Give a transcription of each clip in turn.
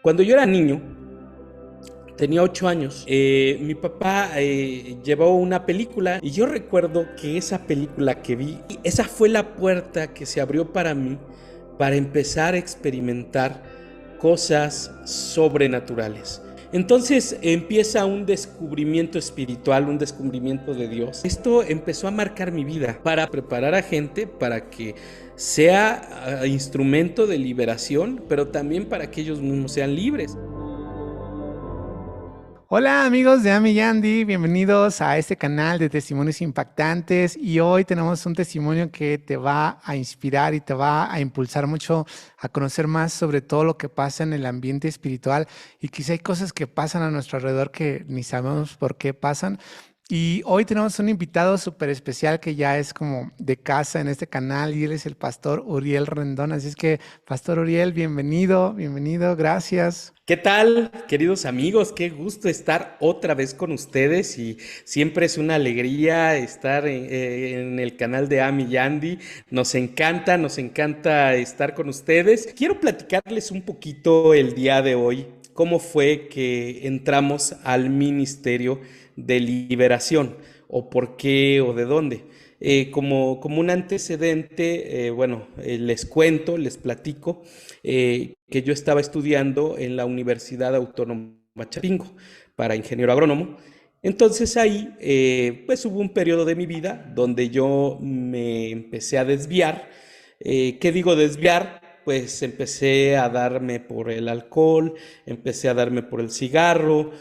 Cuando yo era niño, tenía 8 años, mi papá llevó una película y yo recuerdo que esa película que vi, esa fue la puerta que se abrió para mí para empezar a experimentar cosas sobrenaturales. Entonces empieza un descubrimiento espiritual, un descubrimiento de Dios. Esto empezó a marcar mi vida para preparar a gente para que sea instrumento de liberación, pero también para que ellos mismos sean libres. Hola amigos de Ami Yandy, bienvenidos a este canal de testimonios impactantes y hoy tenemos un testimonio que te va a inspirar y te va a impulsar mucho a conocer más sobre todo lo que pasa en el ambiente espiritual y quizá hay cosas que pasan a nuestro alrededor que ni sabemos por qué pasan. Y hoy tenemos un invitado súper especial que ya es como de casa en este canal y él es el pastor Uriel Rendón. Así es que, Pastor Uriel, bienvenido, bienvenido, gracias. ¿Qué tal, queridos amigos? Qué gusto estar otra vez con ustedes y siempre es una alegría estar en el canal de Ami Yandy. Nos encanta estar con ustedes. Quiero platicarles un poquito el día de hoy cómo fue que entramos al ministerio de liberación o por qué o de dónde. Como un antecedente, les cuento, les platico que yo estaba estudiando en la Universidad Autónoma Chapingo para ingeniero agrónomo. Entonces ahí pues hubo un periodo de mi vida donde yo me empecé a desviar. ¿Qué digo desviar? Pues empecé a darme por el alcohol, empecé a darme por el cigarro,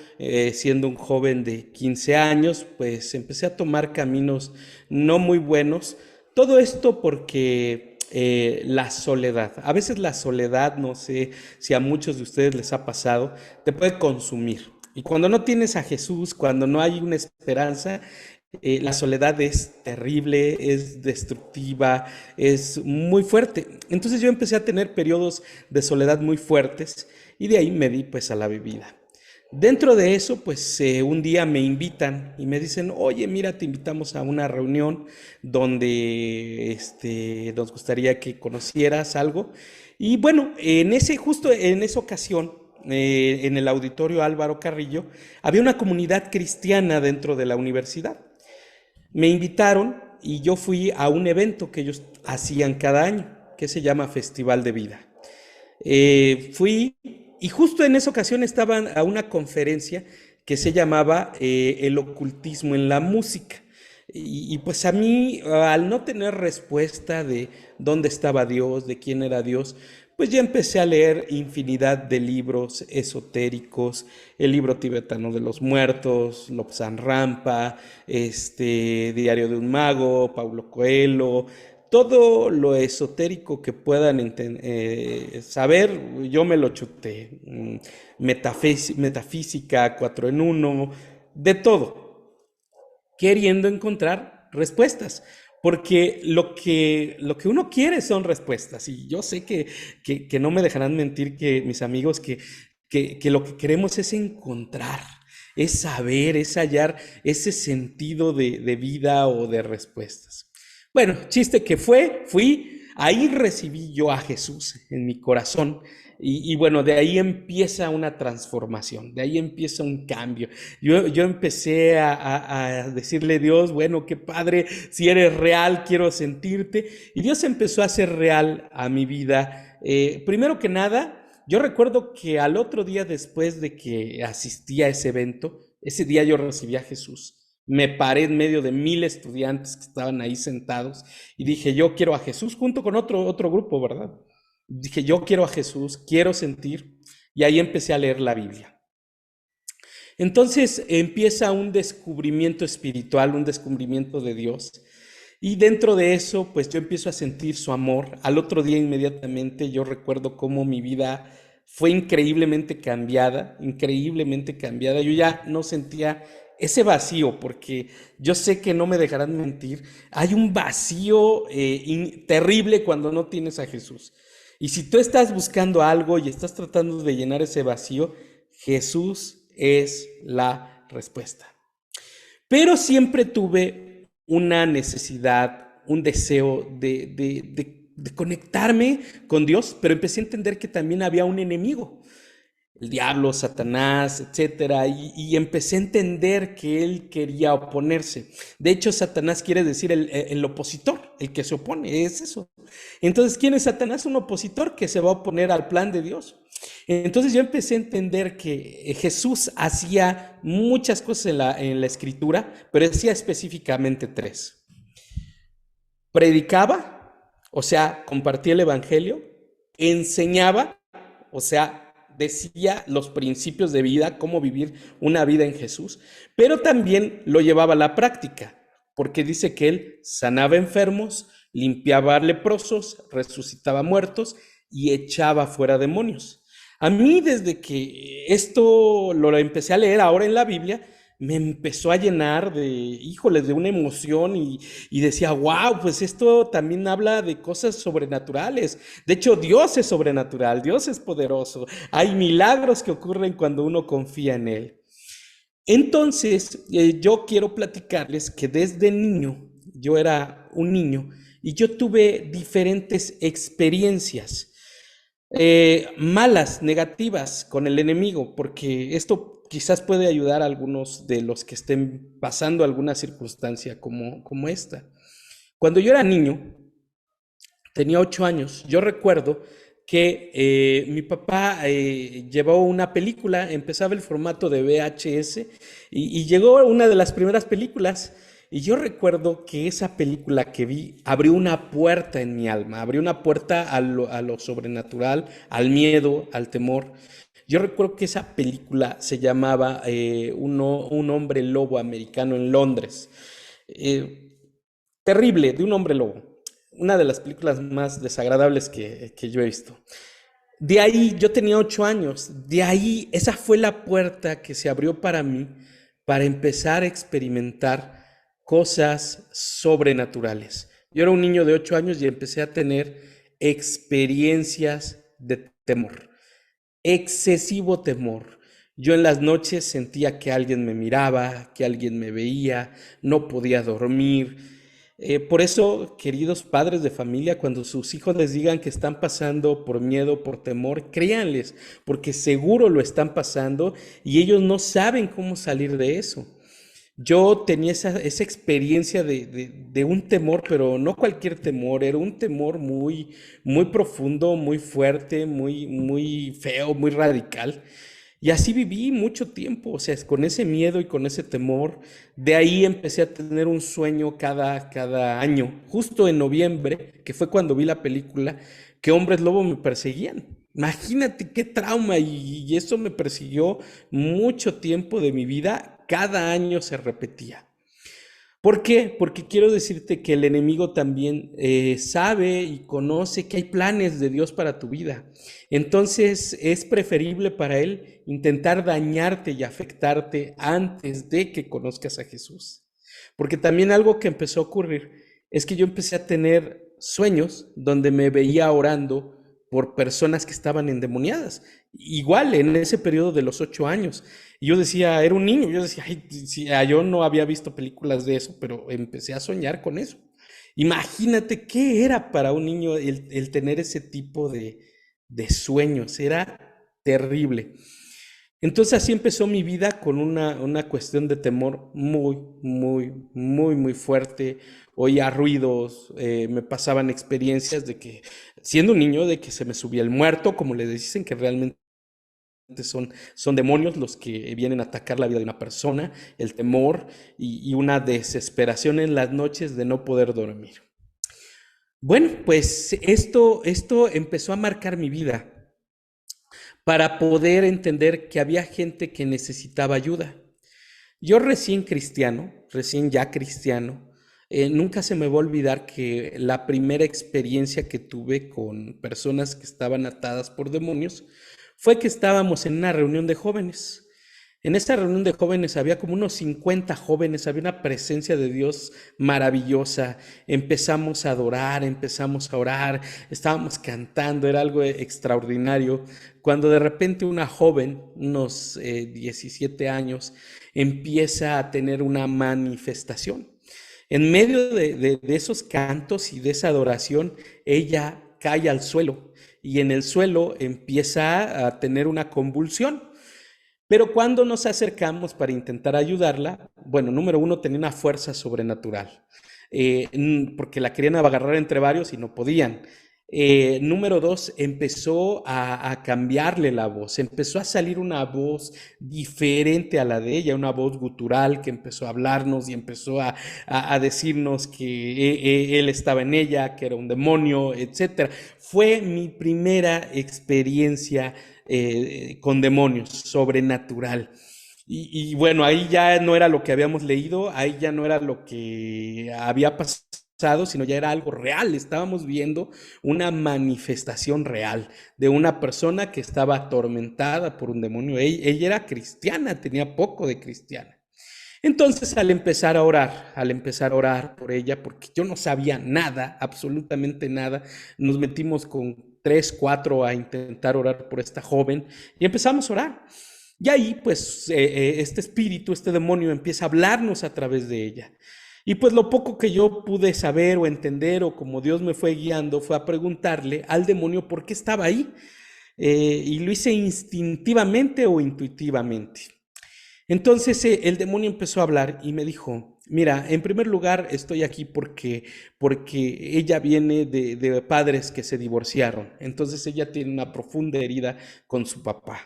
siendo un joven de 15 años, pues empecé a tomar caminos no muy buenos. Todo esto porque la soledad, a veces la soledad, no sé si a muchos de ustedes les ha pasado, te puede consumir. Y cuando no tienes a Jesús, cuando no hay una esperanza, la soledad es terrible, es destructiva, es muy fuerte. Entonces yo empecé a tener periodos de soledad muy fuertes y de ahí me di pues a la bebida. Dentro de eso, pues un día me invitan y me dicen, oye, mira, te invitamos a una reunión donde nos gustaría que conocieras algo. Y bueno, justo en esa ocasión, en el auditorio Álvaro Carrillo, había una comunidad cristiana dentro de la universidad. Me invitaron y yo fui a un evento que ellos hacían cada año, que se llama Festival de Vida. Fui y justo en esa ocasión estaban a una conferencia que se llamaba El ocultismo en la música. Pues a mí, al no tener respuesta de dónde estaba Dios, de quién era Dios, pues ya empecé a leer infinidad de libros esotéricos, el libro tibetano de los muertos, Lobsang Rampa, Diario de un mago, Paulo Coelho, todo lo esotérico que puedan saber, yo me lo chuté. Metafísica, cuatro en uno, de todo, queriendo encontrar respuestas. Porque lo que uno quiere son respuestas. Y yo sé que no me dejarán mentir que mis amigos que lo que queremos es encontrar, es saber, es hallar ese sentido de vida o de respuestas. Bueno, chiste que fui, ahí recibí yo a Jesús en mi corazón y bueno, de ahí empieza una transformación, de ahí empieza un cambio. Yo empecé a decirle, Dios, bueno, qué padre, si eres real, quiero sentirte. Y Dios empezó a ser real a mi vida. Primero que nada, yo recuerdo que al otro día después de que asistí a ese evento, ese día yo recibí a Jesús. Me paré en medio de 1000 estudiantes que estaban ahí sentados y dije, yo quiero a Jesús junto con otro grupo, ¿verdad? Dije, yo quiero a Jesús, quiero sentir, y ahí empecé a leer la Biblia. Entonces empieza un descubrimiento espiritual, un descubrimiento de Dios. Y dentro de eso, pues yo empiezo a sentir su amor. Al otro día inmediatamente yo recuerdo cómo mi vida fue increíblemente cambiada, increíblemente cambiada. Yo ya no sentía ese vacío, porque yo sé que no me dejarán mentir. Hay un vacío terrible cuando no tienes a Jesús. Y si tú estás buscando algo y estás tratando de llenar ese vacío, Jesús es la respuesta. Pero siempre tuve una necesidad, un deseo de conectarme con Dios, pero empecé a entender que también había un enemigo. el diablo, Satanás, etcétera, y empecé a entender que él quería oponerse. De hecho, Satanás quiere decir el opositor, el que se opone, es eso. Entonces, ¿quién es Satanás? Un opositor que se va a oponer al plan de Dios. Entonces yo empecé a entender que Jesús hacía muchas cosas en la escritura, pero hacía específicamente tres. Predicaba, o sea, compartía el evangelio, enseñaba, o sea, decía los principios de vida, cómo vivir una vida en Jesús, pero también lo llevaba a la práctica, porque dice que él sanaba enfermos, limpiaba leprosos, resucitaba muertos y echaba fuera demonios. A mí, desde que esto lo empecé a leer ahora en la Biblia, me empezó a llenar de, híjoles, de una emoción y decía, wow, pues esto también habla de cosas sobrenaturales. De hecho, Dios es sobrenatural, Dios es poderoso. Hay milagros que ocurren cuando uno confía en Él. Entonces, yo quiero platicarles que desde niño, yo era un niño y yo tuve diferentes experiencias malas, negativas con el enemigo, porque esto quizás puede ayudar a algunos de los que estén pasando alguna circunstancia como esta. Cuando yo era niño, tenía 8 años, yo recuerdo que mi papá llevó una película, empezaba el formato de VHS y llegó una de las primeras películas. Y yo recuerdo que esa película que vi abrió una puerta en mi alma, abrió una puerta a lo sobrenatural, al miedo, al temor. Yo recuerdo que esa película se llamaba un hombre lobo americano en Londres. Eh, Terrible, de un hombre lobo. Una de las películas más desagradables que yo he visto. De ahí, yo tenía 8 años, de ahí, esa fue la puerta que se abrió para mí para empezar a experimentar cosas sobrenaturales. Yo era un niño de 8 años y empecé a tener experiencias de temor, excesivo temor. Yo en las noches sentía que alguien me miraba, que alguien me veía, no podía dormir. Por eso, queridos padres de familia, cuando sus hijos les digan que están pasando por miedo, por temor, créanles, porque seguro lo están pasando y ellos no saben cómo salir de eso. Yo tenía esa experiencia de un temor, pero no cualquier temor, era un temor muy, muy profundo, muy fuerte, muy, muy feo, muy radical. Y así viví mucho tiempo, o sea, con ese miedo y con ese temor. De ahí empecé a tener un sueño cada año, justo en noviembre, que fue cuando vi la película, que hombres lobo me perseguían. Imagínate qué trauma y eso me persiguió mucho tiempo de mi vida, cada año se repetía. ¿Por qué? Porque quiero decirte que el enemigo también sabe y conoce que hay planes de Dios para tu vida. Entonces es preferible para él intentar dañarte y afectarte antes de que conozcas a Jesús. Porque también algo que empezó a ocurrir es que yo empecé a tener sueños donde me veía orando por personas que estaban endemoniadas. Igual en ese periodo de los 8 años. Y yo decía, era un niño, yo decía, ay, sí, yo no había visto películas de eso, pero empecé a soñar con eso. Imagínate qué era para un niño el tener ese tipo de sueños, era terrible. Entonces así empezó mi vida con una cuestión de temor muy, muy, muy, muy fuerte. Oía ruidos, me pasaban experiencias de que, siendo un niño, de que se me subía el muerto, como le dicen, que realmente son demonios los que vienen a atacar la vida de una persona, el temor y una desesperación en las noches de no poder dormir. Bueno, pues esto empezó a marcar mi vida para poder entender que había gente que necesitaba ayuda. Yo recién cristiano, recién ya cristiano, nunca se me va a olvidar que la primera experiencia que tuve con personas que estaban atadas por demonios fue que estábamos en una reunión de jóvenes. En esta reunión de jóvenes había como unos 50 jóvenes, había una presencia de Dios maravillosa. Empezamos a adorar, empezamos a orar, estábamos cantando, era algo extraordinario. Cuando de repente una joven, unos 17 años, empieza a tener una manifestación. En medio de esos cantos y de esa adoración, ella cae al suelo y en el suelo empieza a tener una convulsión. Pero cuando nos acercamos para intentar ayudarla, bueno, número uno, tenía una fuerza sobrenatural, porque la querían agarrar entre varios y no podían. Número dos, empezó a cambiarle la voz, empezó a salir una voz diferente a la de ella, una voz gutural que empezó a hablarnos y empezó a decirnos que él estaba en ella, que era un demonio, etcétera. Fue mi primera experiencia con demonios, sobrenatural. Bueno, ahí ya no era lo que habíamos leído, ahí ya no era lo que había pasado, sino ya era algo real. Estábamos viendo una manifestación real de una persona que estaba atormentada por un demonio. Ella era cristiana, tenía poco de cristiana. Entonces, al empezar a orar por ella, porque yo no sabía nada, absolutamente nada, nos metimos con tres, cuatro a intentar orar por esta joven y empezamos a orar. Y ahí, pues, este espíritu, este demonio empieza a hablarnos a través de ella. Y pues lo poco que yo pude saber o entender o como Dios me fue guiando fue a preguntarle al demonio por qué estaba ahí. Y lo hice instintivamente o intuitivamente. Entonces el demonio empezó a hablar y me dijo, mira, en primer lugar estoy aquí porque ella viene de padres que se divorciaron. Entonces ella tiene una profunda herida con su papá.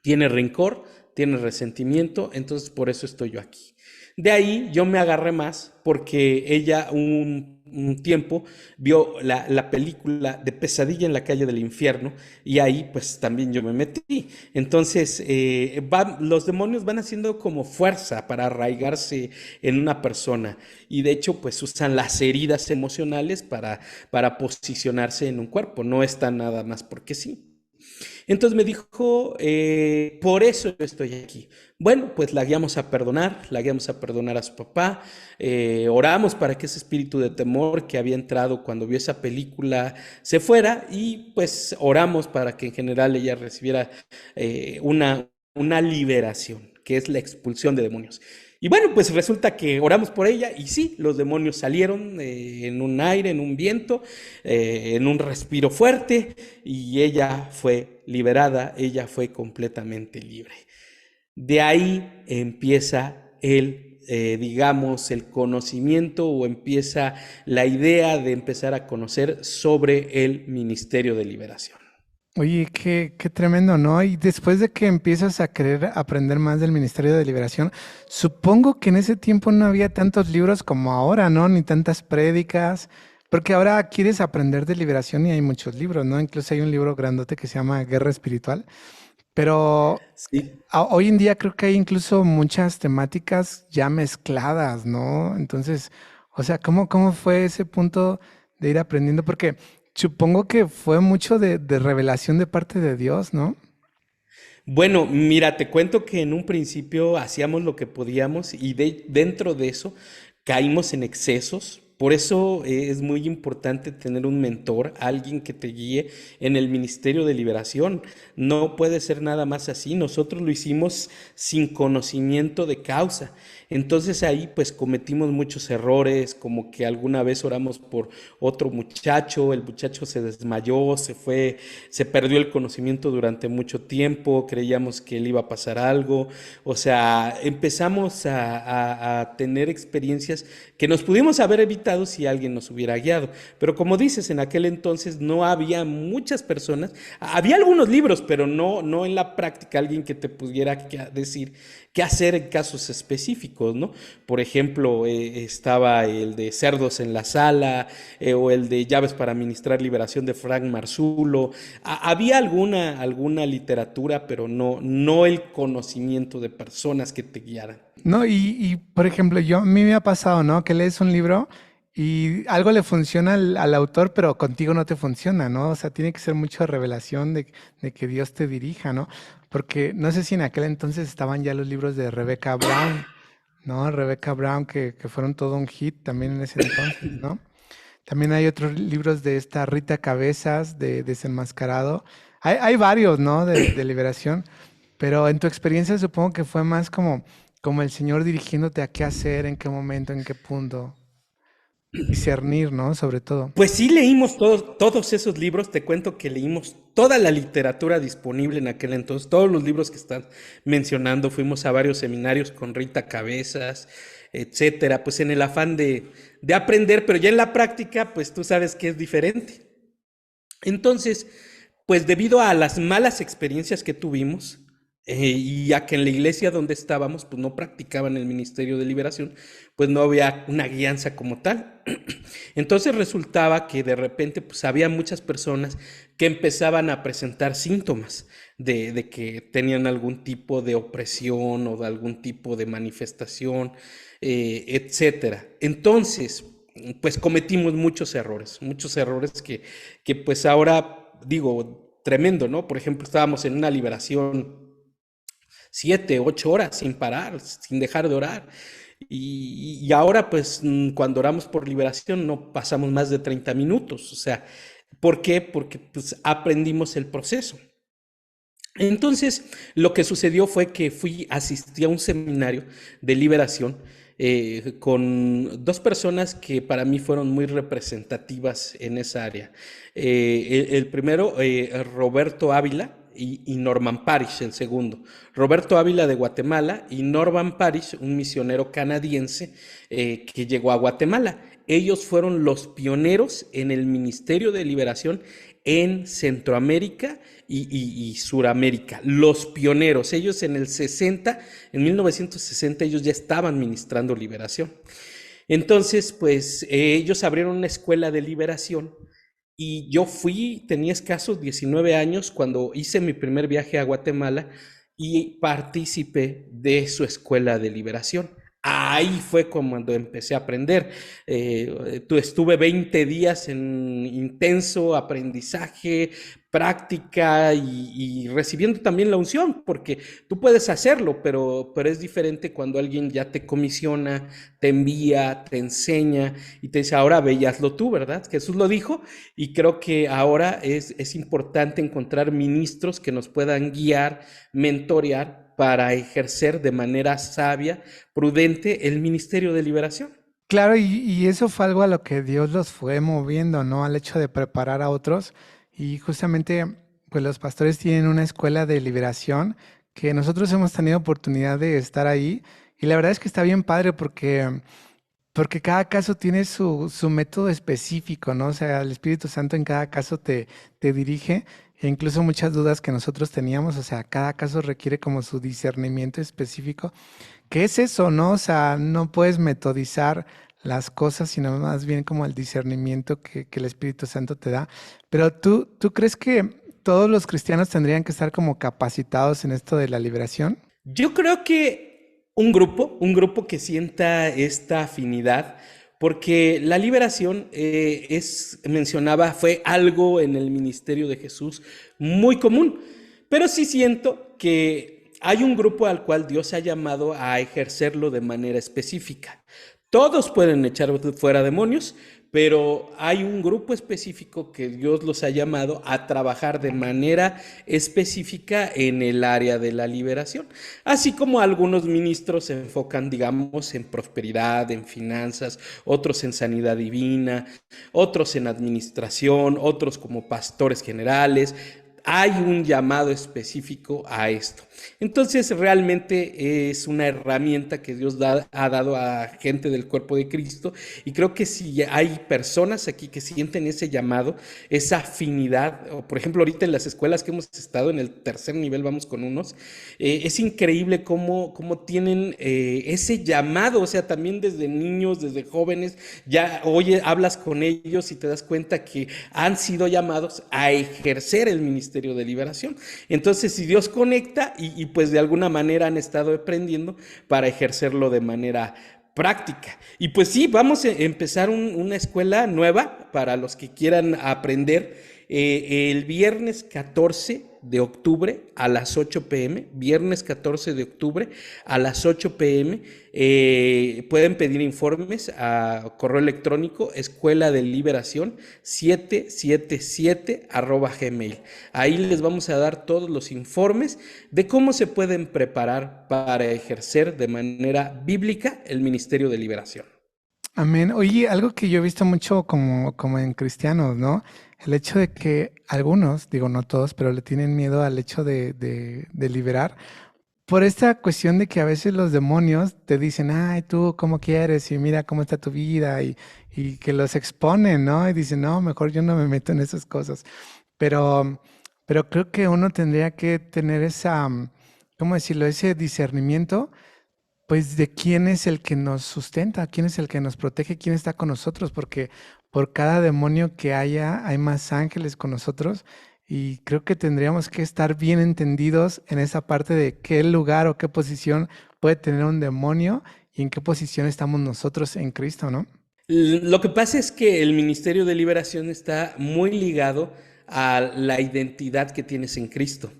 Tiene rencor, tiene resentimiento, entonces por eso estoy yo aquí. De ahí yo me agarré más porque ella un tiempo vio la película de Pesadilla en la calle del infierno y ahí pues también yo me metí. Entonces los demonios van haciendo como fuerza para arraigarse en una persona y de hecho pues usan las heridas emocionales para posicionarse en un cuerpo, no está nada más porque sí. Entonces me dijo, por eso yo estoy aquí. Bueno, pues la guiamos a perdonar a su papá, oramos para que ese espíritu de temor que había entrado cuando vio esa película se fuera y pues oramos para que en general ella recibiera una liberación, que es la expulsión de demonios. Y bueno, pues resulta que oramos por ella y sí, los demonios salieron en un aire, en un viento, en un respiro fuerte y ella fue liberada, ella fue completamente libre. De ahí empieza digamos, el conocimiento o empieza la idea de empezar a conocer sobre el ministerio de liberación. Oye, qué tremendo, ¿no? Y después de que empiezas a querer aprender más del Ministerio de Liberación, supongo que en ese tiempo no había tantos libros como ahora, ¿no? Ni tantas prédicas, porque ahora quieres aprender de liberación y hay muchos libros, ¿no? Incluso hay un libro grandote que se llama Guerra Espiritual, pero Sí. hoy en día creo que hay incluso muchas temáticas ya mezcladas, ¿no? Entonces, o sea, ¿cómo fue ese punto de ir aprendiendo? Porque supongo que fue mucho de revelación de parte de Dios, ¿no? Bueno, mira, te cuento que en un principio hacíamos lo que podíamos y dentro de eso caímos en excesos. Por eso es muy importante tener un mentor, alguien que te guíe en el ministerio de liberación. No puede ser nada más así. Nosotros lo hicimos sin conocimiento de causa. Entonces ahí pues cometimos muchos errores, como que alguna vez oramos por otro muchacho, el muchacho se desmayó, se fue, se perdió el conocimiento durante mucho tiempo, creíamos que le iba a pasar algo, o sea, empezamos a tener experiencias que nos pudimos haber evitado si alguien nos hubiera guiado, pero como dices, en aquel entonces no había muchas personas, había algunos libros, pero no en la práctica alguien que te pudiera decir qué hacer en casos específicos, ¿no? Por ejemplo, estaba el de Cerdos en la Sala o el de Llaves para Ministrar Liberación de Frank Marzulo. Había alguna literatura, pero no el conocimiento de personas que te guiaran. No, por ejemplo, a mí me ha pasado, ¿no? Que lees un libro y algo le funciona al autor, pero contigo no te funciona, ¿no? O sea, tiene que ser mucha revelación de que Dios te dirija, ¿no? Porque no sé si en aquel entonces estaban ya los libros de Rebecca Brown, ¿no? Rebecca Brown, que fueron todo un hit también en ese entonces, ¿no? También hay otros libros de esta Rita Cabezas, de Desenmascarado. Hay varios, ¿no? De liberación, pero en tu experiencia supongo que fue más como el Señor dirigiéndote a qué hacer, en qué momento, en qué punto. discernir, ¿no? Sobre todo. Pues sí leímos todos esos libros, te cuento que leímos toda la literatura disponible en aquel entonces, todos los libros que están mencionando, fuimos a varios seminarios con Rita Cabezas, etcétera, pues en el afán de aprender, pero ya en la práctica, pues tú sabes que es diferente. Entonces, pues debido a las malas experiencias que tuvimos y a que en la iglesia donde estábamos, pues no practicaban el ministerio de liberación, pues no había una guianza como tal. Entonces resultaba que de repente pues había muchas personas que empezaban a presentar síntomas de que tenían algún tipo de opresión o de algún tipo de manifestación, etcétera. Entonces, pues cometimos muchos errores que pues ahora digo, tremendo, ¿no? Por ejemplo, estábamos en una liberación 7, 8 horas sin parar, sin dejar de orar. Y ahora, pues, cuando oramos por liberación, no pasamos más de 30 minutos. O sea, ¿por qué? Porque pues, aprendimos el proceso. Entonces, lo que sucedió fue que asistí a un seminario de liberación con dos personas que para mí fueron muy representativas en esa área. El primero, Roberto Ávila, y Norman Parish, el segundo. Roberto Ávila de Guatemala y Norman Parish, un misionero canadiense que llegó a Guatemala. Ellos fueron los pioneros en el Ministerio de Liberación en Centroamérica y Suramérica, los pioneros. Ellos en 1960, ellos ya estaban ministrando liberación. Entonces, pues ellos abrieron una escuela de liberación y yo tenía escasos 19 años cuando hice mi primer viaje a Guatemala y participé de su escuela de liberación. Ahí fue cuando empecé a aprender. Estuve 20 días en intenso aprendizaje, práctica y recibiendo también la unción, porque tú puedes hacerlo, pero es diferente cuando alguien ya te comisiona, te envía, te enseña y te dice, ahora ve y hazlo tú, ¿verdad? Jesús lo dijo y creo que ahora es importante encontrar ministros que nos puedan guiar, mentorear para ejercer de manera sabia, prudente el ministerio de liberación. Claro, y eso fue algo a lo que Dios los fue moviendo, ¿no? Al hecho de preparar a otros. Y justamente, pues los pastores tienen una escuela de liberación que nosotros hemos tenido oportunidad de estar ahí. Y la verdad es que está bien padre porque cada caso tiene su método específico, ¿no? O sea, el Espíritu Santo en cada caso te dirige. E incluso muchas dudas que nosotros teníamos, o sea, cada caso requiere como su discernimiento específico. ¿Qué es eso, no? O sea, no puedes metodizar las cosas, sino más bien como el discernimiento que el Espíritu Santo te da. Pero ¿tú crees que todos los cristianos tendrían que estar como capacitados en esto de la liberación? Yo creo que un grupo que sienta esta afinidad, porque la liberación mencionaba, fue algo en el ministerio de Jesús muy común, pero sí siento que hay un grupo al cual Dios ha llamado a ejercerlo de manera específica. Todos pueden echar fuera demonios, pero hay un grupo específico que Dios los ha llamado a trabajar de manera específica en el área de la liberación. Así como algunos ministros se enfocan, digamos, en prosperidad, en finanzas, otros en sanidad divina, otros en administración, otros como pastores generales. Hay un llamado específico a esto. Entonces realmente es una herramienta que Dios ha dado a gente del cuerpo de Cristo y creo que si hay personas aquí que sienten ese llamado, esa afinidad, o por ejemplo ahorita en las escuelas que hemos estado en el tercer nivel, vamos con unos, es increíble cómo tienen ese llamado, o sea, también desde niños, desde jóvenes, ya hablas con ellos y te das cuenta que han sido llamados a ejercer el ministerio de liberación. Entonces, si Dios conecta y pues de alguna manera han estado aprendiendo para ejercerlo de manera práctica. Y pues sí, vamos a empezar una escuela nueva para los que quieran aprender el viernes 14 de octubre a las 8 p.m. Viernes 14 de octubre a las 8 p.m. Pueden pedir informes a correo electrónico escuela de liberación 777 @gmail. Ahí les vamos a dar todos los informes de cómo se pueden preparar para ejercer de manera bíblica el ministerio de liberación. Amén. Oye, algo que yo he visto mucho como en cristianos, ¿no? El hecho de que algunos, digo no todos, pero le tienen miedo al hecho de liberar. Por esta cuestión de que a veces los demonios te dicen, ay, tú cómo quieres y mira cómo está tu vida y que los exponen, ¿no? Y dicen, no, mejor yo no me meto en esas cosas. Pero, pero creo que uno tendría que tener esa, ¿cómo decirlo? Ese discernimiento, pues de quién es el que nos sustenta, quién es el que nos protege, quién está con nosotros, porque por cada demonio que haya, hay más ángeles con nosotros. Y creo que tendríamos que estar bien entendidos en esa parte de qué lugar o qué posición puede tener un demonio y en qué posición estamos nosotros en Cristo, ¿no? Lo que pasa es que el Ministerio de Liberación está muy ligado a la identidad que tienes en Cristo.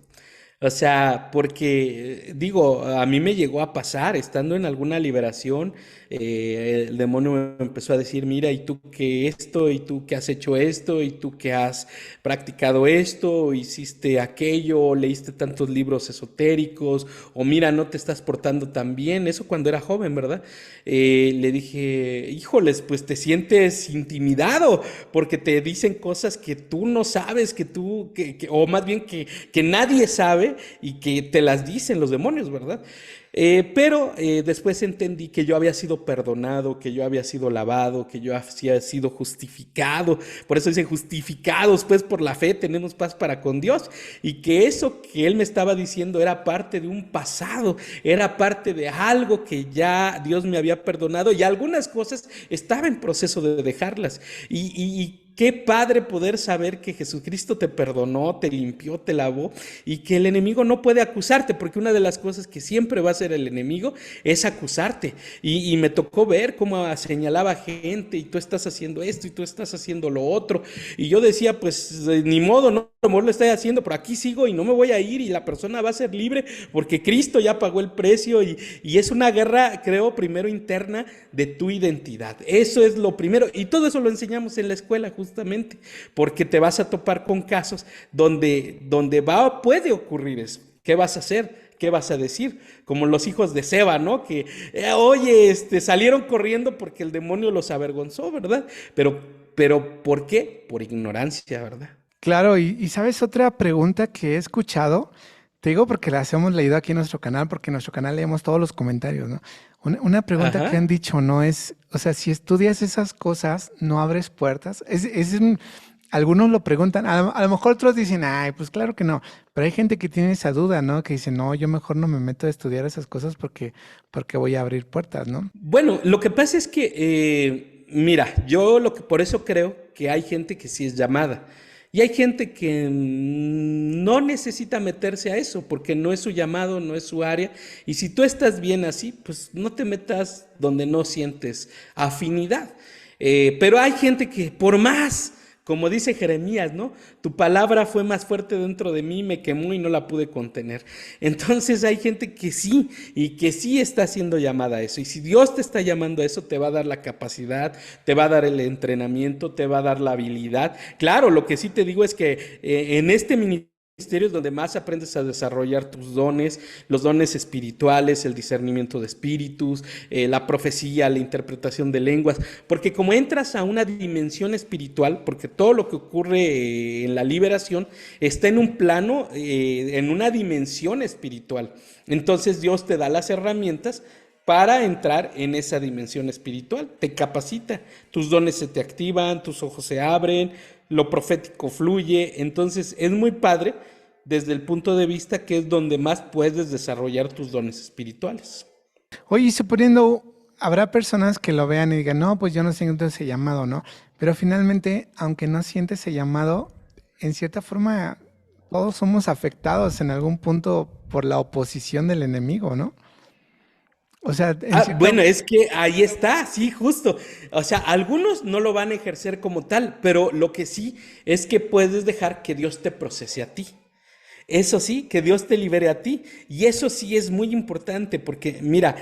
O sea, porque digo, a mí me llegó a pasar, estando en alguna liberación, el demonio me empezó a decir, mira, y tú que esto, y tú que has hecho esto, y tú que has practicado esto, hiciste aquello, o leíste tantos libros esotéricos, o mira, no te estás portando tan bien, eso cuando era joven, ¿verdad? Le dije, híjoles, pues te sientes intimidado, porque te dicen cosas que tú no sabes, o más bien que nadie sabe y que te las dicen los demonios, ¿verdad? Pero después entendí que yo había sido perdonado, que yo había sido lavado, que yo había sido justificado. Por eso dicen justificados, pues por la fe tenemos paz para con Dios. Y que eso que él me estaba diciendo era parte de un pasado, era parte de algo que ya Dios me había perdonado y algunas cosas estaba en proceso de dejarlas. Y qué padre poder saber que Jesucristo te perdonó, te limpió, te lavó y que el enemigo no puede acusarte, porque una de las cosas que siempre va a hacer el enemigo es acusarte. Y me tocó ver cómo señalaba gente y tú estás haciendo esto y tú estás haciendo lo otro. Y yo decía, pues ni modo, no, a lo mejor lo estoy haciendo, pero aquí sigo y no me voy a ir y la persona va a ser libre porque Cristo ya pagó el precio y es una guerra, creo, primero interna de tu identidad. Eso es lo primero y todo eso lo enseñamos en la escuela justamente porque te vas a topar con casos donde puede ocurrir eso. ¿Qué vas a hacer? ¿Qué vas a decir? Como los hijos de Seba, ¿no? Que, oye, salieron corriendo porque el demonio los avergonzó, ¿verdad? Pero ¿por qué? Por ignorancia, ¿verdad? Claro, y sabes otra pregunta que he escuchado, te digo porque las hemos leído aquí en nuestro canal, porque en nuestro canal leemos todos los comentarios, ¿no? Una pregunta que han Ajá. dicho, ¿no? Es, o sea, si estudias esas cosas, no abres puertas. Algunos lo preguntan, a lo mejor otros dicen, ay, pues claro que no, pero hay gente que tiene esa duda, ¿no? Que dice, no, yo mejor no me meto a estudiar esas cosas porque voy a abrir puertas, ¿no? Bueno, lo que pasa es que, mira, yo por eso creo que hay gente que sí es llamada. Y hay gente que no necesita meterse a eso porque no es su llamado, no es su área. Y si tú estás bien así, pues no te metas donde no sientes afinidad. Pero hay gente que por más, como dice Jeremías, ¿no? Tu palabra fue más fuerte dentro de mí, me quemó y no la pude contener. Entonces hay gente que sí y que sí está siendo llamada a eso. Y si Dios te está llamando a eso, te va a dar la capacidad, te va a dar el entrenamiento, te va a dar la habilidad. Claro, lo que sí te digo es que en este ministerio es donde más aprendes a desarrollar tus dones, los dones espirituales, el discernimiento de espíritus, la profecía, la interpretación de lenguas, porque como entras a una dimensión espiritual, porque todo lo que ocurre en la liberación está en un plano, en una dimensión espiritual. Entonces Dios te da las herramientas para entrar en esa dimensión espiritual. Te capacita, tus dones se te activan, tus ojos se abren, lo profético fluye. Entonces es muy padre desde el punto de vista que es donde más puedes desarrollar tus dones espirituales. Oye, y suponiendo, habrá personas que lo vean y digan, no, pues yo no siento ese llamado, ¿no? Pero finalmente, aunque no sientes ese llamado, en cierta forma, todos somos afectados en algún punto por la oposición del enemigo, ¿no? O sea, en cierta... Bueno, es que ahí está, sí, justo. O sea, algunos no lo van a ejercer como tal, pero lo que sí es que puedes dejar que Dios te procese a ti. Eso sí, que Dios te libere a ti. Y eso sí es muy importante porque, mira,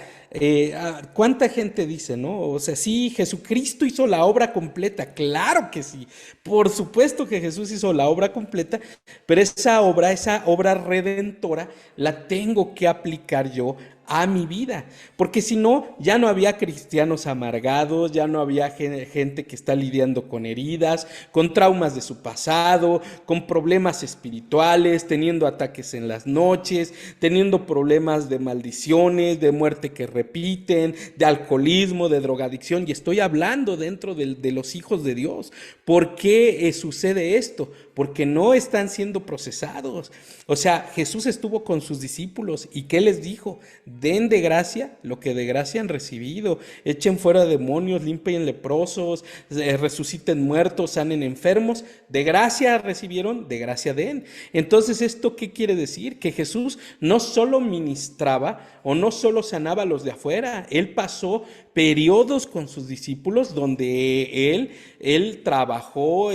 ¿cuánta gente dice, no? O sea, sí, Jesucristo hizo la obra completa, claro que sí, por supuesto que Jesús hizo la obra completa, pero esa obra redentora, la tengo que aplicar yo a mi vida, porque si no, ya no había cristianos amargados, ya no había gente que está lidiando con heridas, con traumas de su pasado, con problemas espirituales, teniendo ataques en las noches, teniendo problemas de maldiciones, de muerte que repiten, de alcoholismo, de drogadicción, y estoy hablando dentro de los hijos de Dios. ¿Por qué sucede esto? Porque no están siendo procesados. O sea, Jesús estuvo con sus discípulos y ¿qué les dijo? Den de gracia lo que de gracia han recibido, echen fuera demonios, limpien leprosos, resuciten muertos, sanen enfermos, de gracia recibieron, de gracia den. Entonces, ¿esto qué quiere decir? Que Jesús no solo ministraba o no solo sanaba a los de afuera, él pasó periodos con sus discípulos donde él trabajó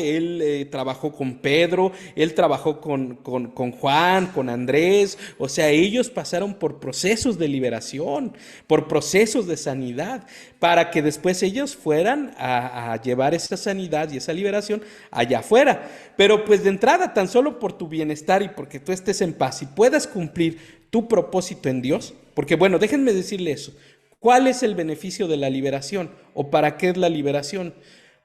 con Pedro, él trabajó con Juan, con Andrés, o sea, ellos pasaron por procesos de liberación, por procesos de sanidad, para que después ellos fueran a llevar esa sanidad y esa liberación allá afuera. Pero pues de entrada, tan solo por tu bienestar y porque tú estés en paz y puedas cumplir tu propósito en Dios, porque bueno, déjenme decirle eso. ¿Cuál es el beneficio de la liberación? ¿O para qué es la liberación?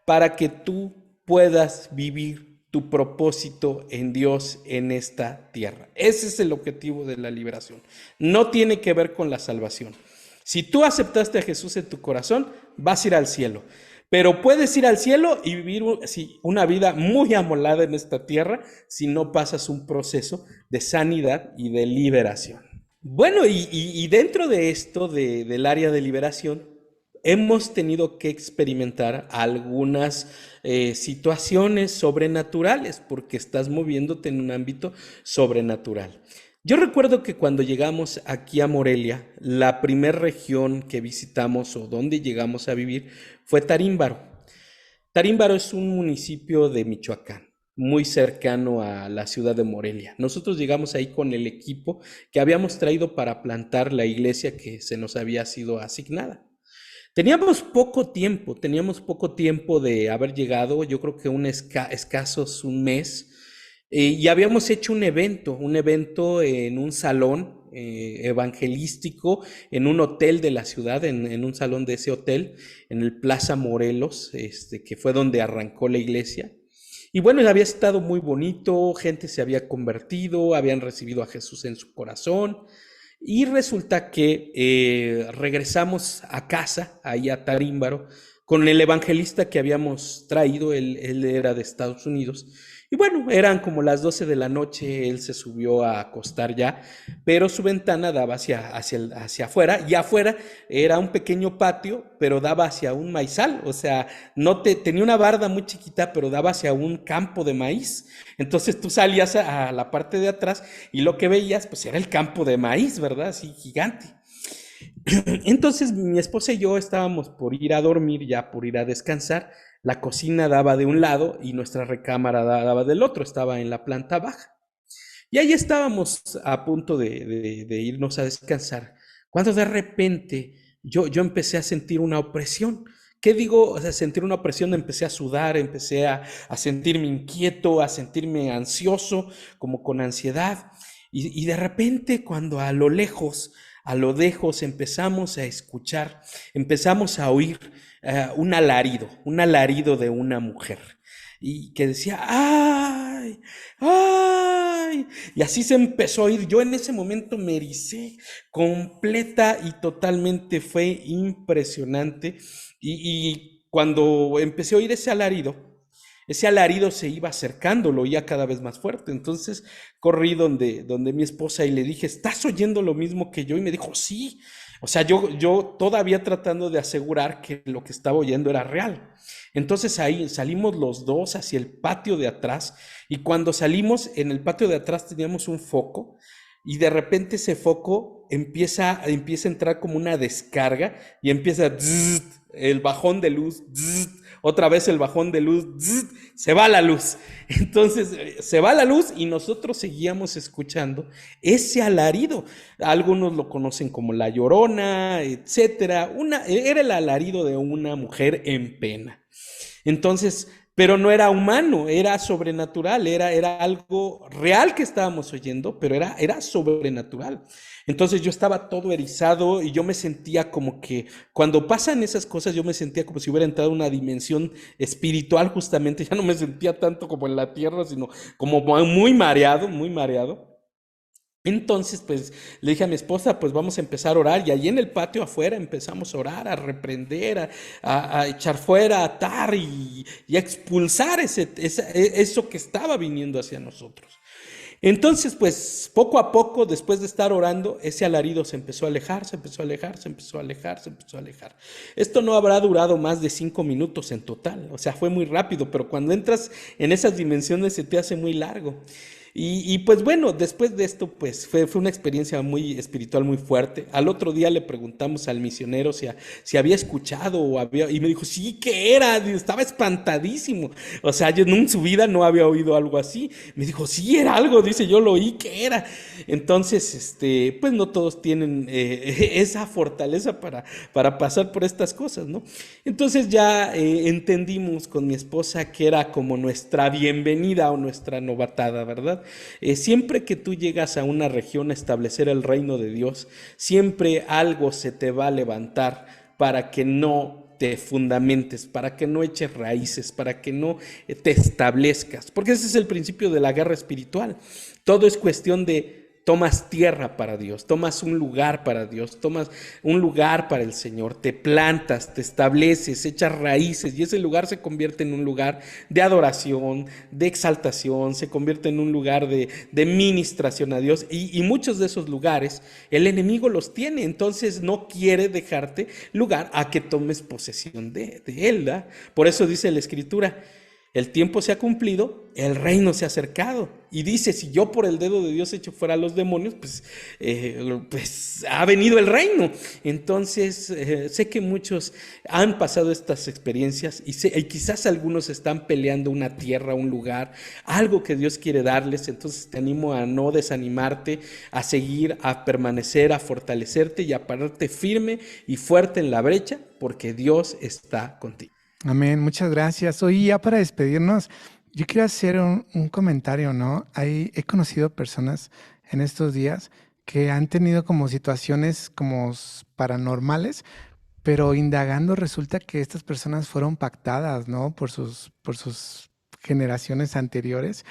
Para que tú puedas vivir tu propósito en Dios en esta tierra. Ese es el objetivo de la liberación. No tiene que ver con la salvación. Si tú aceptaste a Jesús en tu corazón, vas a ir al cielo. Pero puedes ir al cielo y vivir una vida muy amolada en esta tierra si no pasas un proceso de sanidad y de liberación. Bueno, y dentro de esto del área de liberación, hemos tenido que experimentar algunas situaciones sobrenaturales, porque estás moviéndote en un ámbito sobrenatural. Yo recuerdo que cuando llegamos aquí a Morelia, la primera región que visitamos o donde llegamos a vivir fue Tarímbaro. Tarímbaro es un municipio de Michoacán, muy cercano a la ciudad de Morelia. Nosotros llegamos ahí con el equipo que habíamos traído para plantar la iglesia que se nos había sido asignada. Teníamos poco tiempo de haber llegado, yo creo que escasos un mes, y habíamos hecho un evento en un salón evangelístico, en un hotel de la ciudad, en un salón de ese hotel, en el Plaza Morelos, que fue donde arrancó la iglesia. Y bueno, había estado muy bonito, gente se había convertido, habían recibido a Jesús en su corazón. Y resulta que regresamos a casa, ahí a Tarímbaro, con el evangelista que habíamos traído, él era de Estados Unidos. Y bueno, eran como las 12 de la noche, él se subió a acostar ya, pero su ventana daba hacia afuera, y afuera era un pequeño patio, pero daba hacia un maizal, o sea, tenía una barda muy chiquita, pero daba hacia un campo de maíz. Entonces tú salías a la parte de atrás y lo que veías, pues era el campo de maíz, ¿verdad? Así gigante. Entonces mi esposa y yo estábamos por ir a dormir, ya por ir a descansar. La cocina daba de un lado y nuestra recámara daba del otro, estaba en la planta baja. Y ahí estábamos a punto de irnos a descansar, cuando de repente yo empecé a sentir una opresión. ¿Qué digo? O sea, sentir una opresión, empecé a sudar, empecé a sentirme inquieto, a sentirme ansioso, como con ansiedad. Y de repente, cuando a lo lejos empezamos a escuchar, empezamos a oír un alarido de una mujer. Y que decía, ¡ay! ¡Ay! Y así se empezó a oír. Yo en ese momento me ericé completa y totalmente, fue impresionante. Y cuando empecé a oír ese alarido se iba acercando, lo oía cada vez más fuerte. Entonces corrí donde mi esposa y le dije, ¿estás oyendo lo mismo que yo? Y me dijo, sí. O sea, yo todavía tratando de asegurar que lo que estaba oyendo era real. Entonces ahí salimos los dos hacia el patio de atrás, y cuando salimos, en el patio de atrás teníamos un foco, y de repente ese foco empieza a entrar como una descarga y empieza el bajón de luz, zzz, otra vez el bajón de luz, zzz, se va la luz. Entonces se va la luz y nosotros seguíamos escuchando ese alarido. Algunos lo conocen como la Llorona, etcétera. Era el alarido de una mujer en pena. Entonces, pero no era humano, era sobrenatural, era algo real que estábamos oyendo, pero era sobrenatural. Entonces yo estaba todo erizado y yo me sentía como que cuando pasan esas cosas, yo me sentía como si hubiera entrado a una dimensión espiritual justamente, ya no me sentía tanto como en la tierra, sino como muy mareado, muy mareado. Entonces, pues le dije a mi esposa, pues vamos a empezar a orar. Y allí en el patio afuera empezamos a orar, a reprender, a echar fuera, a atar y a expulsar eso que estaba viniendo hacia nosotros. Entonces, pues poco a poco, después de estar orando, ese alarido se empezó a alejar, se empezó a alejar, se empezó a alejar, se empezó a alejar. Esto no habrá durado más de 5 minutos en total, o sea, fue muy rápido, pero cuando entras en esas dimensiones se te hace muy largo. Pues bueno, después de esto, pues fue una experiencia muy espiritual, muy fuerte. Al otro día le preguntamos al misionero si había escuchado y me dijo, sí, ¿qué era? Estaba espantadísimo. O sea, yo en su vida no había oído algo así. Me dijo, sí, era algo, dice, yo lo oí, ¿qué era? Entonces, pues no todos tienen esa fortaleza para pasar por estas cosas, ¿no? Entonces ya entendimos con mi esposa que era como nuestra bienvenida o nuestra novatada, ¿verdad? Siempre que tú llegas a una región a establecer el reino de Dios, siempre algo se te va a levantar para que no te fundamentes, para que no eches raíces, para que no te establezcas, porque ese es el principio de la guerra espiritual. Todo es cuestión de tomas tierra para Dios, tomas un lugar para Dios, tomas un lugar para el Señor, te plantas, te estableces, echas raíces y ese lugar se convierte en un lugar de adoración, de exaltación, se convierte en un lugar de ministración a Dios y muchos de esos lugares el enemigo los tiene, entonces no quiere dejarte lugar a que tomes posesión de él, ¿verdad? Por eso dice la Escritura, el tiempo se ha cumplido, el reino se ha acercado. Y dice, si yo por el dedo de Dios echo fuera a los demonios, pues ha venido el reino. Entonces, sé que muchos han pasado estas experiencias y quizás algunos están peleando una tierra, un lugar, algo que Dios quiere darles. Entonces te animo a no desanimarte, a seguir, a permanecer, a fortalecerte y a pararte firme y fuerte en la brecha, porque Dios está contigo. Amén, muchas gracias. Oye, ya para despedirnos, yo quiero hacer un comentario, ¿no? He conocido personas en estos días que han tenido como situaciones como paranormales, pero indagando resulta que estas personas fueron pactadas, ¿no? Por sus generaciones anteriores.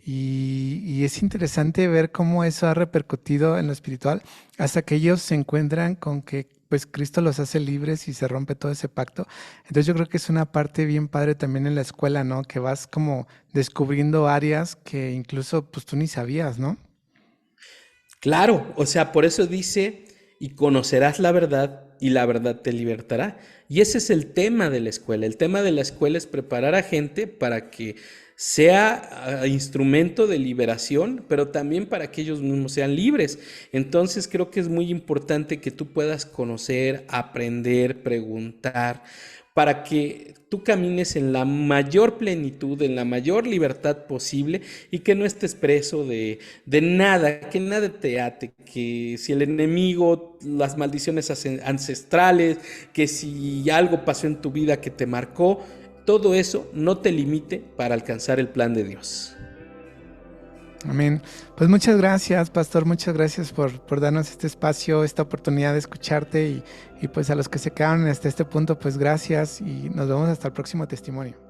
Y es interesante ver cómo eso ha repercutido en lo espiritual hasta que ellos se encuentran con que pues Cristo los hace libres y se rompe todo ese pacto. Entonces yo creo que es una parte bien padre también en la escuela, ¿no? Que vas como descubriendo áreas que incluso pues tú ni sabías, ¿no? Claro, o sea, por eso dice, y conocerás la verdad y la verdad te libertará. Y ese es el tema de la escuela. El tema de la escuela es preparar a gente para que sea instrumento de liberación, pero también para que ellos mismos sean libres. Entonces creo que es muy importante que tú puedas conocer, aprender, preguntar, para que tú camines en la mayor plenitud, en la mayor libertad posible y que no estés preso de nada, que nada te ate, que si el enemigo, las maldiciones ancestrales, que si algo pasó en tu vida que te marcó, todo eso no te limite para alcanzar el plan de Dios. Amén. Pues muchas gracias, pastor. Muchas gracias por darnos este espacio, esta oportunidad de escucharte y pues a los que se quedaron hasta este punto, pues gracias y nos vemos hasta el próximo testimonio.